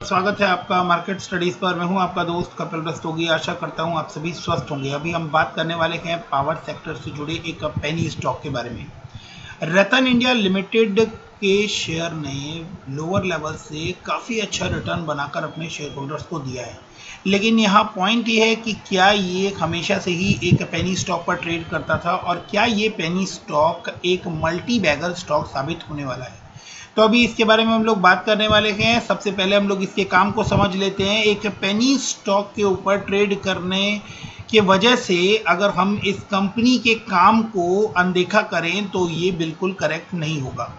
स्वागत है आपका मार्केट स्टडीज पर। मैं हूं आपका दोस्त कपिल रस्तोगी। आशा करता हूं आप सभी स्वस्थ होंगे। अभी हम बात करने वाले हैं पावर सेक्टर से जुड़े एक पेनी स्टॉक के बारे में। रतन इंडिया लिमिटेड के शेयर ने लोअर लेवल से काफ़ी अच्छा रिटर्न बनाकर अपने शेयर होल्डर्स को दिया है, लेकिन यहाँ पॉइंट ये है कि क्या ये हमेशा से ही एक पेनी स्टॉक पर ट्रेड करता था और क्या ये पेनी स्टॉक एक मल्टी बैगर स्टॉक साबित होने वाला है। तो अभी इसके बारे में हम लोग बात करने वाले हैं। सबसे पहले हम लोग इसके काम को समझ लेते हैं। एक पेनी स्टॉक के ऊपर ट्रेड करने की वजह से अगर हम इस कंपनी के काम को अनदेखा करें तो ये बिल्कुल करेक्ट नहीं होगा।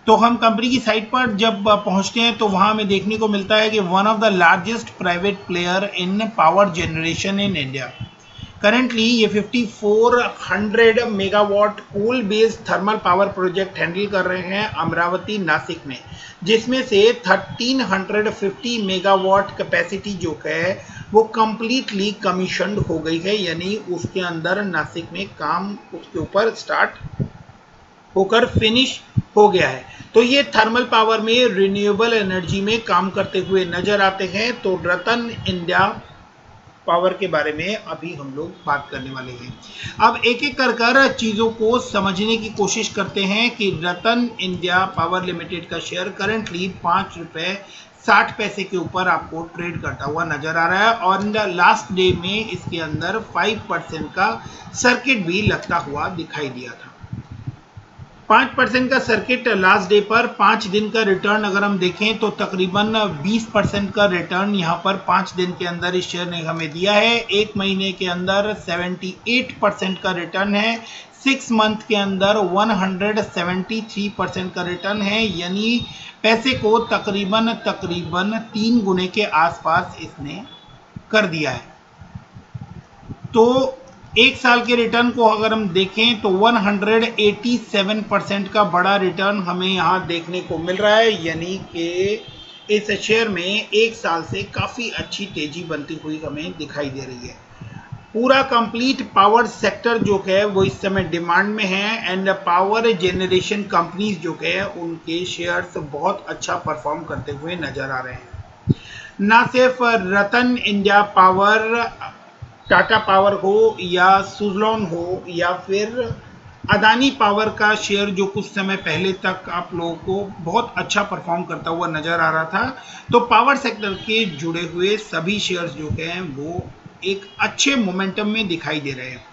तो हम कंपनी की साइट पर जब पहुंचते हैं तो वहां हमें देखने को मिलता है कि one of the largest private player in power generation in India. Currently ये 5400 megawatt coal based thermal power project handle कर रहे हैं अमरावती नासिक में, जिसमें से 1350 मेगावाट कैपेसिटी जो है वो कंप्लीटली कमीशन्ड हो गई है, यानी उसके अंदर नासिक में काम उसके ऊपर स्टार्ट होकर फिनिश हो गया है। तो ये थर्मल पावर में रिन्यूएबल एनर्जी में काम करते हुए नजर आते हैं। तो रतन इंडिया पावर के बारे में अभी हम लोग बात करने वाले हैं। अब एक एक कर चीज़ों को समझने की कोशिश करते हैं कि रतन इंडिया पावर लिमिटेड का शेयर करंटली 5 रुपये 60 पैसे के ऊपर आपको ट्रेड करता हुआ नजर आ रहा है और लास्ट डे में इसके अंदर 5% का सर्किट भी लगता हुआ दिखाई दिया था। 5% का सर्किट लास्ट डे पर 5 दिन का रिटर्न अगर हम देखें तो तकरीबन 20% का रिटर्न यहाँ पर 5 दिन के अंदर इस शेयर ने हमें दिया है। एक महीने के अंदर 78% का रिटर्न है। 6 मंथ के अंदर 173% का रिटर्न है, यानी पैसे को तकरीबन 3 गुने के आसपास इसने कर दिया है। तो एक साल के रिटर्न को अगर हम देखें तो 187% का बड़ा रिटर्न हमें यहाँ देखने को मिल रहा है, यानी कि इस शेयर में एक साल से काफ़ी अच्छी तेजी बनती हुई हमें दिखाई दे रही है। पूरा कंप्लीट पावर सेक्टर जो है वो इस समय डिमांड में है एंड पावर जेनरेशन कंपनीज जो है उनके शेयर्स बहुत अच्छा परफॉर्म करते हुए नजर आ रहे हैं। ना सिर्फ रतन इंडिया पावर, टाटा पावर हो या सुजलॉन हो या फिर अदानी पावर का शेयर जो कुछ समय पहले तक आप लोगों को बहुत अच्छा परफॉर्म करता हुआ नजर आ रहा था, तो पावर सेक्टर के जुड़े हुए सभी शेयर्स जो हैं वो एक अच्छे मोमेंटम में दिखाई दे रहे हैं।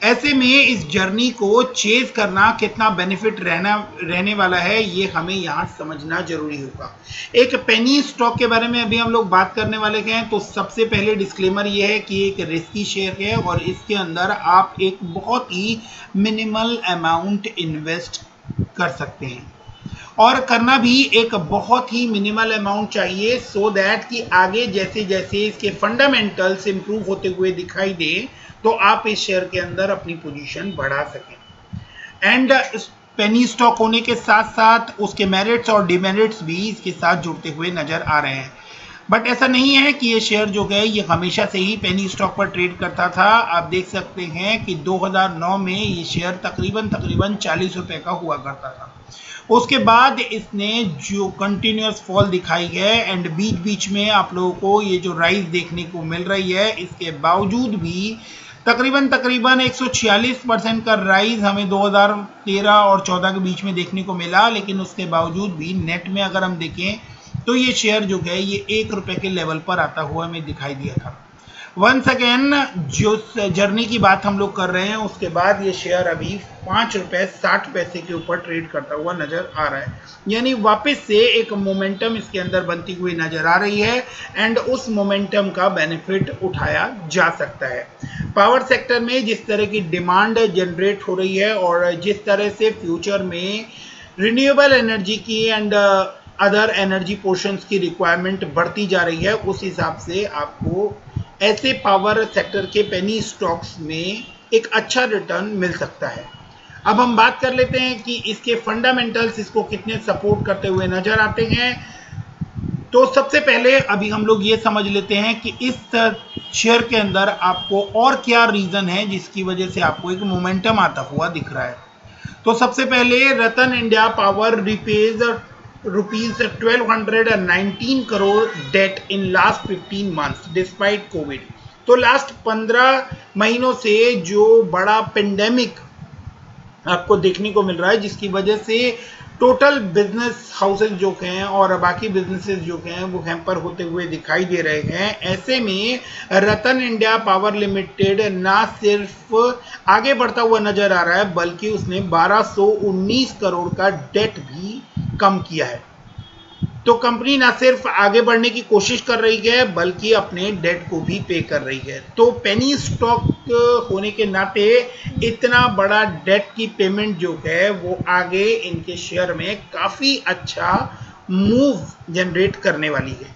ऐसे में इस जर्नी को चेज करना कितना बेनिफिट रहने वाला है ये हमें यहाँ समझना जरूरी होगा। एक पेनी स्टॉक के बारे में अभी हम लोग बात करने वाले हैं। तो सबसे पहले डिस्क्लेमर ये है कि एक रिस्की शेयर है और इसके अंदर आप एक बहुत ही मिनिमल अमाउंट इन्वेस्ट कर सकते हैं और करना भी एक बहुत ही मिनिमल अमाउंट चाहिए, सो दैट कि आगे जैसे जैसे इसके फंडामेंटल्स इंप्रूव होते हुए दिखाई दे तो आप इस शेयर के अंदर अपनी पोजीशन बढ़ा सकें। एंड पेनी स्टॉक होने के साथ साथ उसके मेरिट्स और डिमेरिट्स भी इसके साथ जुड़ते हुए नजर आ रहे हैं। बट ऐसा नहीं है कि ये शेयर जो है ये हमेशा से ही पेनी स्टॉक पर ट्रेड करता था। आप देख सकते हैं कि 2009 में ये शेयर तकरीबन 40 रुपए का हुआ करता था। उसके बाद इसने जो कंटिन्यूस फॉल दिखाई है एंड बीच बीच में आप लोगों को ये जो राइज देखने को मिल रही है, इसके बावजूद भी तकरीबन 146% का राइज हमें 2013 और 14 के बीच में देखने को मिला, लेकिन उसके बावजूद भी नेट में अगर हम देखें तो ये शेयर जो है ये 1 रुपए के लेवल पर आता हुआ हमें दिखाई दिया था। वंस अगेन जो जर्नी की बात हम लोग कर रहे हैं उसके बाद ये शेयर अभी 5 रुपए 60 पैसे के ऊपर ट्रेड करता हुआ नजर आ रहा है, यानी वापस से एक मोमेंटम इसके अंदर बनती हुई नजर आ रही है एंड उस मोमेंटम का बेनिफिट उठाया जा सकता है। पावर सेक्टर में जिस तरह की डिमांड जनरेट हो रही है और जिस तरह से फ्यूचर में रिन्यूएबल एनर्जी की एंड अदर एनर्जी पोर्शंस की रिक्वायरमेंट बढ़ती जा रही है, उस हिसाब से आपको ऐसे पावर सेक्टर के पेनी स्टॉक्स में एक अच्छा रिटर्न मिल सकता है। अब हम बात कर लेते हैं कि इसके फंडामेंटल्स इसको कितने सपोर्ट करते हुए नजर आते हैं। तो सबसे पहले अभी हम लोग ये समझ लेते हैं कि इस शेयर के अंदर आपको और क्या रीजन है जिसकी वजह से आपको एक मोमेंटम आता हुआ दिख रहा है। तो सबसे पहले रतन India power रिपेज rupees 1219 crore debt in last 15 months despite COVID। तो लास्ट 15 महीनों से जो बड़ा पेंडेमिक आपको देखने को मिल रहा है, जिसकी वजह से टोटल बिजनेस हाउसेज जो हैं और बाकी बिजनेसेस जो हैं वो हैम्पर होते हुए दिखाई दे रहे हैं। ऐसे में रतन इंडिया पावर लिमिटेड ना सिर्फ आगे बढ़ता हुआ नजर आ रहा है, बल्कि उसने 1219 करोड़ का डेट भी कम किया है। तो कंपनी ना सिर्फ आगे बढ़ने की कोशिश कर रही है, बल्कि अपने डेट को भी पे कर रही है। तो पेनी स्टॉक होने के नाते इतना बड़ा डेट की पेमेंट जो है वो आगे इनके शेयर में काफी अच्छा मूव जनरेट करने वाली है।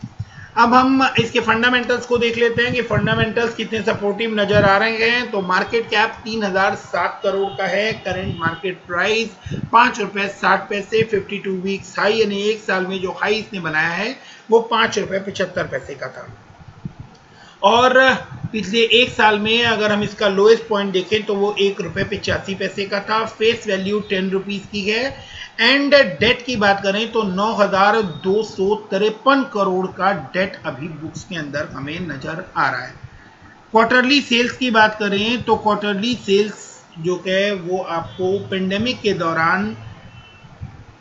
अब हम इसके फंडामेंटल्स को देख लेते हैं कि फंडामेंटल्स कितने सपोर्टिव नजर आ रहे हैं। तो मार्केट कैप 3007 करोड़ का है, current market price ₹5.60, 52 weeks high यानी एक साल में जो हाई इसने बनाया है वो ₹5.75 का था। और पिछले एक साल में अगर हम इसका लोएस्ट पॉइंट देखें तो वो ₹1.85 का था। फेस वैल्यू 10 रुपीज की है। एंड डेट की बात करें तो 9,253 करोड़ का डेट अभी बुक्स के अंदर हमें नजर आ रहा है। क्वार्टरली सेल्स की बात करें तो क्वार्टरली सेल्स जो है वो आपको पेंडेमिक के दौरान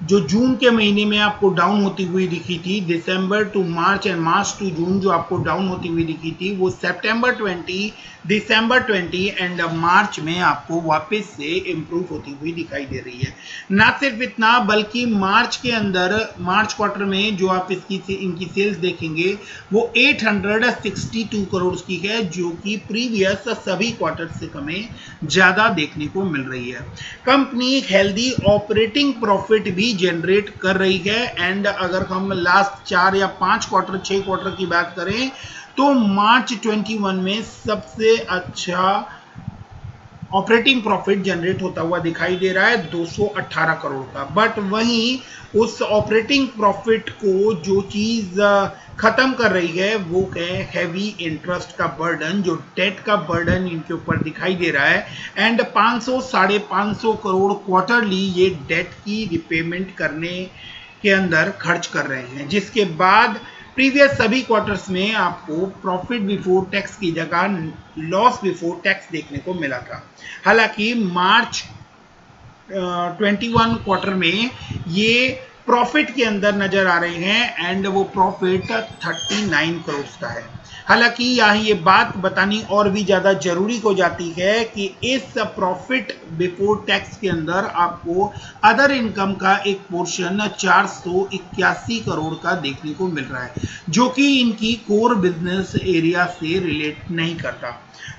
जो जून के महीने में आपको डाउन होती हुई दिखी थी, December to March and March to June जो आपको डाउन होती हुई दिखी थी, वो सितंबर 20, दिसंबर 20 एंड मार्च में आपको वापस से इंप्रूव होती हुई दिखाई दे रही है। ना सिर्फ इतना, बल्कि मार्च के अंदर मार्च क्वार्टर में जो आप इनकी सेल्स देखेंगे वो 862 करोड़ की है, जो कि प्रीवियस सभी क्वार्टर से हमें ज्यादा देखने को मिल रही है। कंपनी हेल्दी ऑपरेटिंग प्रॉफिट भी जनरेट कर रही है। एंड अगर हम लास्ट 4 या 5 क्वार्टर 6 क्वार्टर की बात करें तो मार्च 21 में सबसे अच्छा ऑपरेटिंग प्रॉफिट जनरेट होता हुआ दिखाई दे रहा है 218 करोड़ का। बट वहीं उस ऑपरेटिंग प्रॉफिट को जो चीज खत्म कर रही है वो है हैवी इंटरेस्ट का बर्डन, जो डेट का बर्डन इनके ऊपर दिखाई दे रहा है। एंड 500-550 करोड़ क्वार्टरली ये डेट की रिपेमेंट करने के अंदर खर्च कर रहे हैं, जिसके बाद प्रीवियस सभी क्वार्टर्स में आपको प्रॉफिट बिफोर टैक्स की जगह लॉस बिफोर टैक्स देखने को मिला था। हालांकि मार्च 21 क्वार्टर में ये प्रॉफिट के अंदर नजर आ रहे हैं एंड वो प्रॉफिट 39 करोड़ का है। हालांकि यहाँ ये बात बतानी और भी ज्यादा जरूरी हो जाती है कि इस प्रॉफिट बिफोर टैक्स के अंदर आपको अदर इनकम का एक पोर्शन 481 करोड़ का देखने को मिल रहा है, जो कि इनकी कोर बिजनेस एरिया से रिलेट नहीं करता।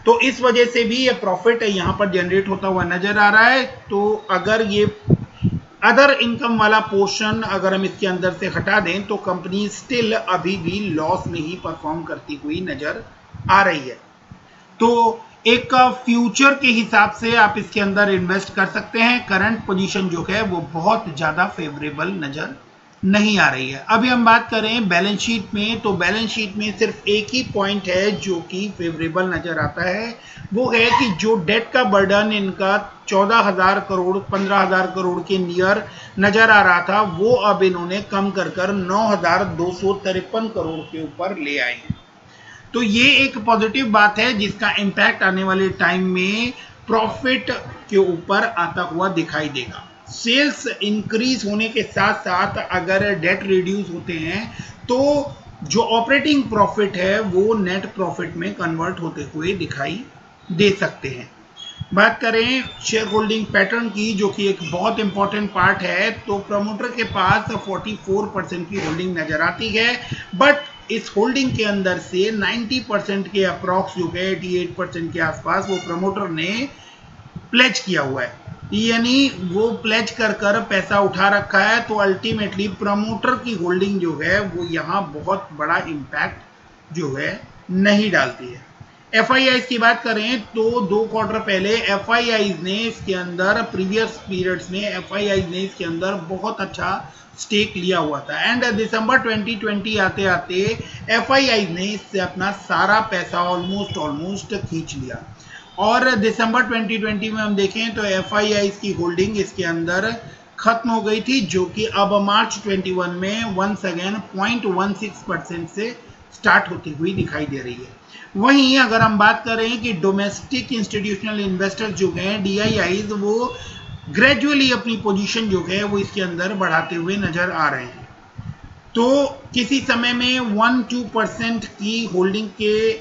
तो इस वजह से भी ये प्रॉफिट यहाँ पर जनरेट होता हुआ नजर आ रहा है। तो अगर ये अदर इनकम वाला पोर्शन अगर हम इसके अंदर से हटा दें तो कंपनी स्टिल अभी भी लॉस में ही परफॉर्म करती हुई नजर आ रही है। तो एक फ्यूचर के हिसाब से आप इसके अंदर इन्वेस्ट कर सकते हैं। करंट पोजीशन जो है वो बहुत ज्यादा फेवरेबल नजर नहीं आ रही है। अभी हम बात करें बैलेंस शीट में, तो बैलेंस शीट में सिर्फ एक ही पॉइंट है जो कि फेवरेबल नजर आता है, वो है कि जो डेट का बर्डन इनका 14,000 करोड़ 15,000 करोड़ के नियर नजर आ रहा था, वो अब इन्होंने कम कर 9,253 करोड़ के ऊपर ले आए हैं। तो ये एक पॉजिटिव बात है जिसका इम्पैक्ट आने वाले टाइम में प्रॉफिट के ऊपर आता हुआ दिखाई देगा। सेल्स इंक्रीज होने के साथ साथ अगर डेट रिड्यूस होते हैं तो जो ऑपरेटिंग प्रॉफिट है वो नेट प्रॉफिट में कन्वर्ट होते हुए दिखाई दे सकते हैं। बात करें शेयर होल्डिंग पैटर्न की, जो कि एक बहुत इंपॉर्टेंट पार्ट है, तो प्रमोटर के पास 44% की होल्डिंग नजर आती है। बट इस होल्डिंग के अंदर से 90% के अप्रॉक्स जो है 88% के आसपास वो प्रमोटर ने प्लेज किया हुआ है, यानी वो प्लेज कर पैसा उठा रखा है। तो अल्टीमेटली प्रमोटर की होल्डिंग जो है वो यहाँ बहुत बड़ा इम्पैक्ट जो है नहीं डालती है। एफआईआई की बात करें तो 2 क्वार्टर पहले एफआईआई ने इसके अंदर प्रीवियस पीरियड्स में एफआईआई ने इसके अंदर बहुत अच्छा स्टेक लिया हुआ था। एंड दिसंबर 2020 आते आते एफआईआई ने इससे अपना सारा पैसा ऑलमोस्ट खींच लिया। और दिसंबर 2020 में हम देखें तो एफआईआई की होल्डिंग इसके अंदर खत्म हो गई थी, जो कि अब मार्च 21 में वंस अगेन 0.16% से स्टार्ट होती हुई दिखाई दे रही है। वहीं अगर हम बात करें कि डोमेस्टिक इंस्टीट्यूशनल इन्वेस्टर्स जो हैं DIIs, वो ग्रेजुअली अपनी पोजीशन जो है वो इसके अंदर बढ़ाते हुए नजर आ रहे हैं। तो किसी समय में 1-2% की होल्डिंग के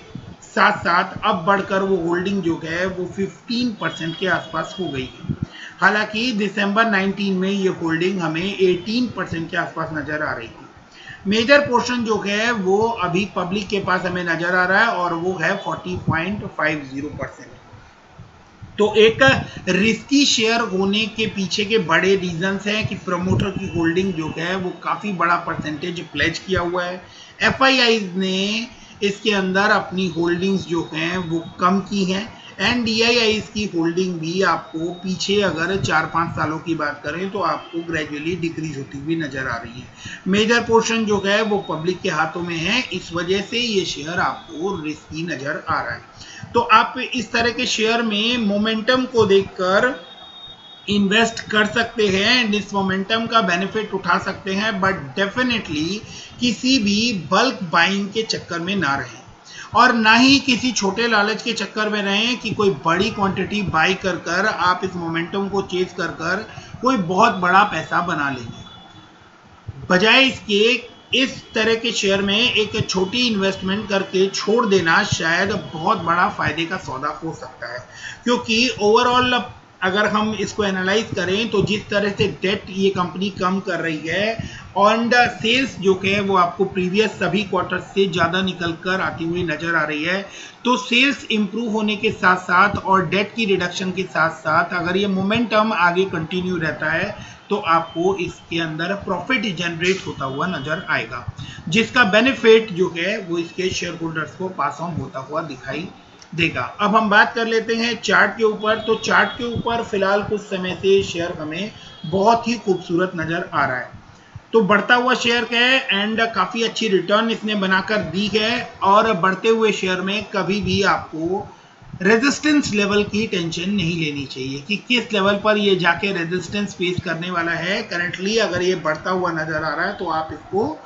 साथ साथ अब बढ़कर वो होल्डिंग जो है वो 15% के आसपास हो गई है। हालांकि दिसंबर 19 में ये होल्डिंग हमें 18% के आसपास नजर आ रही थी। मेजर पोर्शन जो है वो अभी पब्लिक के पास हमें नजर आ रहा है और वो है 40.50%। तो एक रिस्की शेयर होने के पीछे के बड़े रीजंस हैं कि प्रमोटर की होल्डिंग जो है वो काफी बड़ा परसेंटेज प्लेज किया हुआ है। FIIs ने इसके अंदर अपनी होल्डिंग्स जो हैं वो कम की हैं एंड DIIs की होल्डिंग भी आपको पीछे अगर 4-5 सालों की बात करें तो आपको ग्रेजुअली डिक्रीज होती हुई नजर आ रही है। मेजर पोर्शन जो है वो पब्लिक के हाथों में है, इस वजह से ये शेयर आपको रिस्की नजर आ रहा है। तो आप इस तरह के शेयर में मोमेंटम को देखकर इन्वेस्ट कर सकते हैं एंड इस मोमेंटम का बेनिफिट उठा सकते हैं, बट डेफिनेटली किसी भी बल्क बाइंग के चक्कर में ना रहें और ना ही किसी छोटे लालच के चक्कर में रहें कि कोई बड़ी क्वांटिटी बाई कर कर आप इस मोमेंटम को चेज कर कर कोई बहुत बड़ा पैसा बना लेंगे। बजाय इसके इस तरह के शेयर में एक छोटी इन्वेस्टमेंट करके छोड़ देना शायद बहुत बड़ा फायदे का सौदा हो सकता है, क्योंकि ओवरऑल अगर हम इसको एनालाइज करें तो जिस तरह से डेट ये कंपनी कम कर रही है और सेल्स जो है वो आपको प्रीवियस सभी क्वार्टर से ज़्यादा निकल कर आती हुई नजर आ रही है, तो सेल्स इंप्रूव होने के साथ साथ और डेट की रिडक्शन के साथ साथ अगर ये मोमेंटम आगे कंटिन्यू रहता है तो आपको इसके अंदर प्रॉफिट जनरेट होता हुआ नजर आएगा, जिसका बेनिफिट जो है वो इसके शेयर होल्डर्स को पास ऑन होता हुआ दिखाई देगा। अब हम बात कर लेते हैं चार्ट के ऊपर। तो चार्ट के ऊपर फिलहाल कुछ समय से शेयर हमें बहुत ही खूबसूरत नजर आ रहा है। तो बढ़ता हुआ शेयर है एंड काफी अच्छी रिटर्न इसने बनाकर दी है और बढ़ते हुए शेयर में कभी भी आपको रेजिस्टेंस लेवल की टेंशन नहीं लेनी चाहिए कि किस लेवल पर ये जाके रेजिस्टेंस फेस करने वाला है। करंटली अगर ये बढ़ता हुआ नजर आ रहा है तो आप इसको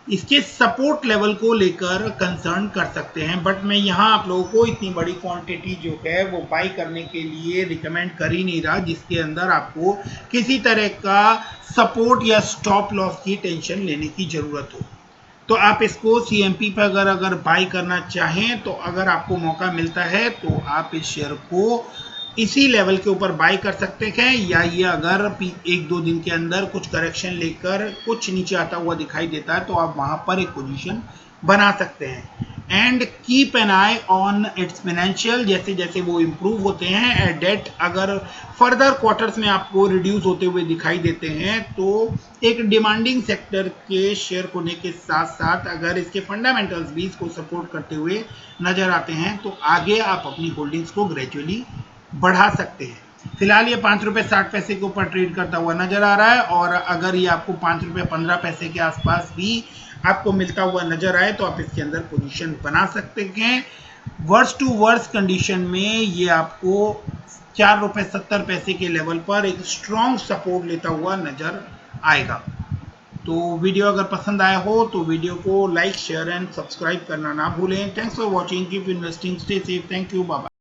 इसके सपोर्ट लेवल को लेकर कंसर्न कर सकते हैं, बट मैं यहाँ आप लोगों को इतनी बड़ी क्वांटिटी जो है वो बाई करने के लिए रिकमेंड कर ही नहीं रहा जिसके अंदर आपको किसी तरह का सपोर्ट या स्टॉप लॉस की टेंशन लेने की जरूरत हो। तो आप इसको CMP पर अगर बाई करना चाहें तो अगर आपको मौका मिलता है तो आप इस शेयर को इसी लेवल के ऊपर बाई कर सकते हैं, या ये अगर 1-2 दिन के अंदर कुछ करेक्शन लेकर कुछ नीचे आता हुआ दिखाई देता है तो आप वहां पर एक पोजीशन बना सकते हैं। And keep an I on it's financial, जैसे जैसे वो इम्प्रूव होते हैं डेट अगर फर्दर क्वार्टर्स में आपको रिड्यूस होते हुए दिखाई देते हैं तो एक डिमांडिंग सेक्टर के शेयर होने के साथ साथ अगर इसके फंडामेंटल्स भी इसको सपोर्ट करते हुए नजर आते हैं तो आगे आप अपनी होल्डिंग्स को ग्रेजुअली बढ़ा सकते हैं। फिलहाल ये 5 रुपये 60 पैसे के ऊपर ट्रेड करता हुआ नजर आ रहा है और अगर ये आपको 5 रुपये 15 पैसे के आसपास भी आपको मिलता हुआ नजर आए तो आप इसके अंदर पोजीशन बना सकते हैं। वर्स टू वर्स कंडीशन में ये आपको 4 रुपये 70 पैसे के लेवल पर एक स्ट्रॉन्ग सपोर्ट लेता हुआ नजर आएगा। तो वीडियो अगर पसंद आया हो तो वीडियो को लाइक शेयर एंड सब्सक्राइब करना ना भूलें। Thanks for watching, keep investing, stay safe, thank you, bye bye.